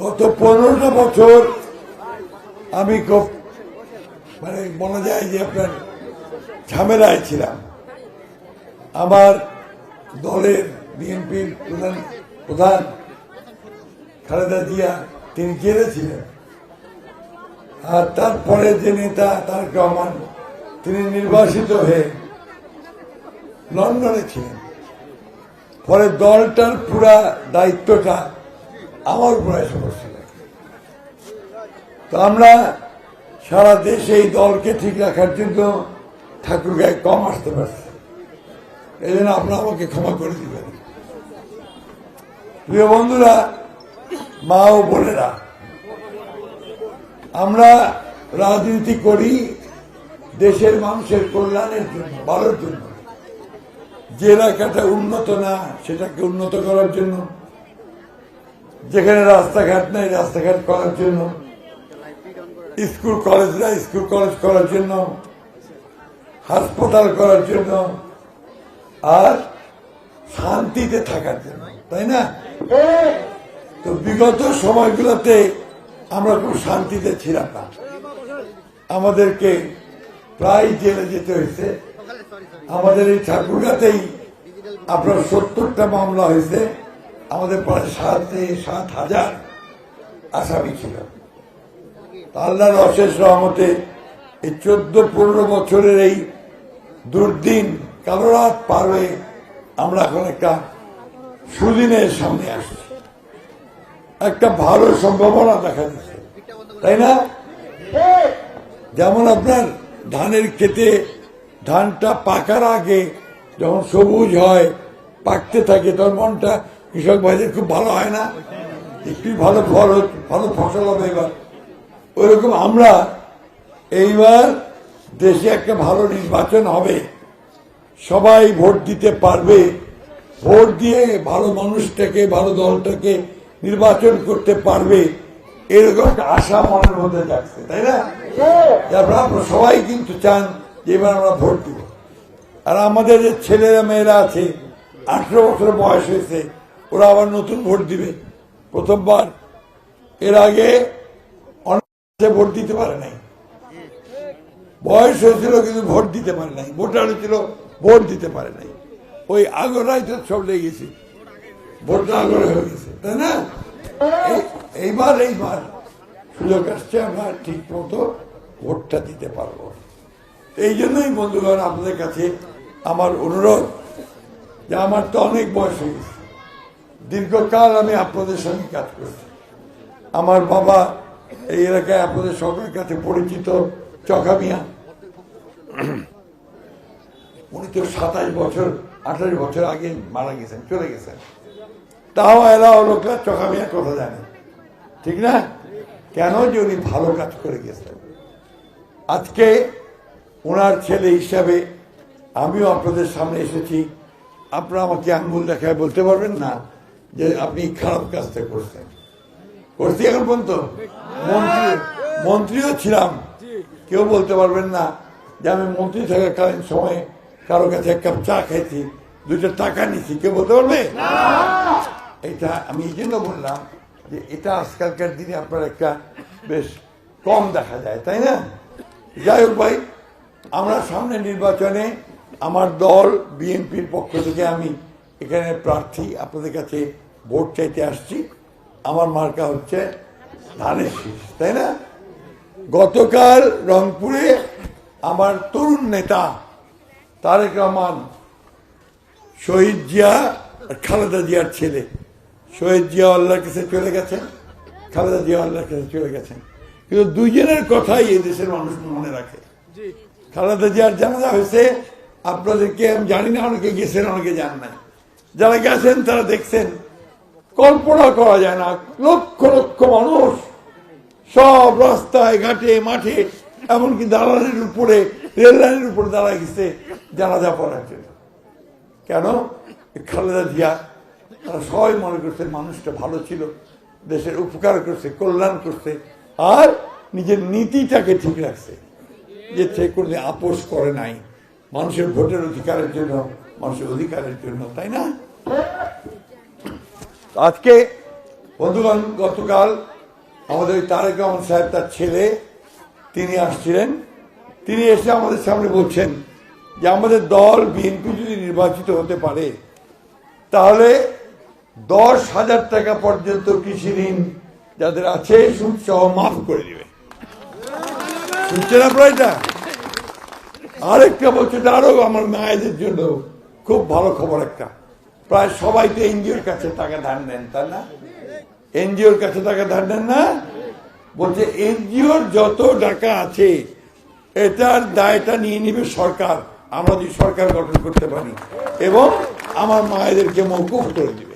গত 15টা বছর আমি খুব বলা যায় যে আপনার ঝামেলায় ছিলাম। আমার দলের বিএনপির প্রধান খালেদা জিয়া তিনি জেলে ছিলেন, আর তারপরে যে নেতা তারেক রহমান তিনি নির্বাসিত হয়ে লন্ডনে ছিলেন। ফলে দলটার পুরা দায়িত্বটা আমার উপর এসে পড়ছিল। তো আমরা সারা দেশে এই দলকে ঠিক রাখার জন্য ঠাকুরগাঁয়ে কম আসতে পারছি। এই জন্য আপনারা আমাকে ক্ষমা করে দিবেন। প্রিয় বন্ধুরা, মা ও বোনেরা, আমরা রাজনীতি করি দেশের মানুষের কল্যাণের জন্য, ভালোর জন্য। যে এলাকাটা উন্নত না সেটাকে উন্নত করার জন্য, যেখানে রাস্তাঘাট নাই রাস্তাঘাট করার জন্য, স্কুল কলেজরা স্কুল কলেজ করার জন্য, হাসপাতাল করার জন্য, আর শান্তিতে থাকার জন্য, তাই না? তো বিগত সময়গুলোতে আমরা খুব শান্তিতে ছিলাম না। আমাদেরকে প্রায় জেলে যেতে হয়েছে। আমাদের এই ঠাকুরগাঁতেই আপনার 70টা মামলা হয়েছে। আমাদের প্রায় 7,000 আসামি ছিল। আল্লাহর অশেষ রহমতে এই 14-15 বছরের এই দুর্দিন কালো রাত পার হয়ে আমরা এখন একটা সুদিনের সামনে আসছি, একটা ভালো সম্ভাবনা দেখা যাচ্ছে, তাই না? যেমন আপনার ধানের ক্ষেতে ধানটা পাকার আগে যখন সবুজ হয়, পাকতে থাকে, তখন মনটা কৃষক ভাইদের খুব ভালো হয় না? একটু ভালো ভালো ফসল হবে। এবার ওইরকম আমরা এইবার দেশে একটা ভালো নির্বাচন হবে, সবাই ভোট দিতে পারবে, ভোট দিয়ে ভালো মানুষটাকে ভালো দলটাকে নির্বাচন করতে পারবে, এরকম একটা আশা মনের মধ্যে যাচ্ছে, তাই না? তারপর আপনারা সবাই কিন্তু চান যে এবার আমরা ভোট দিব। আর আমাদের যে ছেলেরা মেয়েরা আছে 18 বছর বয়স হয়েছে, ওরা আবার নতুন ভোট দিবে প্রথমবার। এর আগে অনেক ভোট দিতে পারে নাই, বয়স হয়েছিল কিন্তু ভোট দিতে পারে নাই, ভোটার হয়েছিল ভোট দিতে পারে নাই। ওই আগরাই তো সব লেগেছে, ভোটটা আগরে হয়ে গেছে, তাই না? এইবার সুযোগ আসছে, আমরা ঠিক মতো ভোটটা দিতে পারবো। এই জন্যই বন্ধুগণ আপনাদের কাছে আমার অনুরোধ, যে আমার তো অনেক বয়স হয়ে গেছে, দীর্ঘকাল আমি আপনাদের সঙ্গে কাজ করছি। আমার বাবা এই এলাকায় আপনাদের সকলের কাছে পরিচিত, চকা মিয়া। উনি তো 28 বছর আগে মারা গেছেন, চলে গেছেন। তাও এলাও লোকরা চকা মিয়া কথা জানে, ঠিক না? কেন? যে উনি ভালো কাজ করে গেছেন। আজকে ওনার ছেলে হিসাবে আমিও আপনাদের সামনে এসেছি। আপনারা আমাকে আঙ্গুল দেখায় বলতে পারবেন না যে আপনি খারাপ কাজটা করছেন। করছি এখন পর্যন্ত, মন্ত্রীও ছিলাম, কেউ বলতে পারবেন না যে আমি মন্ত্রী থাকাকালীন সময়ে কারো কাছে 1 কাপ চা খাইছি, 2টা টাকা নিচ্ছি, কেউ বলতে পারবে? এটা আমি এই জন্য বললাম যে এটা আজকালকার দিনে আপনার একটা বেশ কম দেখা যায়, তাই না? যাই হোক ভাই, আমরা সামনে নির্বাচনে আমার দল বিএনপির পক্ষ থেকে আমি এখানে প্রার্থী, আপনাদের কাছে ভোট চাইতে আসছি। আমার মার্কা হচ্ছে ধানের শীষ, তাই না? গতকাল রংপুরে আমার তরুণ নেতা তারেক রহমান, শহীদ জিয়া আর খালেদা জিয়ার ছেলে, শহীদ জিয়া আল্লাহর কাছে চলে গেছেন, খালেদা জিয়া আল্লাহর কাছে চলে গেছেন, কিন্তু দুইজনের কথাই এই দেশের মানুষ মনে রাখে। খালেদা জিয়ার জানাজা হয়েছে, আপনাদেরকে আমি জানি না, অনেকে গেছেন অনেকে জান নাই। যারা গেছেন তারা দেখছেন, কল্পনা করা যায় না, লক্ষ লক্ষ মানুষ সব রাস্তায় ঘাটে মাঠে, এমনকি দালানের উপরে, রেল লাইনের উপরে দাঁড়ায় গেছে জানাজা পড়ার জন্য। কেন? খালেদা জিয়া, তারা সবাই মনে করছে মানুষটা ভালো ছিল, দেশের উপকার করছে, কল্যাণ করছে, আর নিজের নীতিটাকে ঠিক রাখছে, যে সে কোনোদিন আপোষ করে নাই মানুষের ভোটের অধিকারের জন্য, মানুষের অধিকারের জন্য, তাই না? আজকে বন্ধুগণ, গতকাল আমাদের তারেক রহমান সাহেব তার ছেলে তিনি আসছিলেন। তিনি এসে আমাদের সামনে বলছেন যে আমাদের দল বিএনপি যদি নির্বাচিত হতে পারে তাহলে 10,000 টাকা পর্যন্ত কৃষি ঋণ যাদের আছে সুদ সহ মাফ করে দিবে। শুনছেন আপনারা এটা? আরেকটা বলছে আরো আমার মায়েদের জন্য খুব ভালো খবর একটা, প্রায় সবাই তো এনজিওর কাছে টাকা ধার নেন, তাই না? এনজিওর কাছে টাকা ধার নেন না? বলছে এনজিওর যত টাকা আছে এটার দায়টা নিয়ে নিবে সরকার, আমরা যদি সরকার গঠন করতে পারি, এবং আমার মায়েদেরকে মৌকুফ করে দিবে।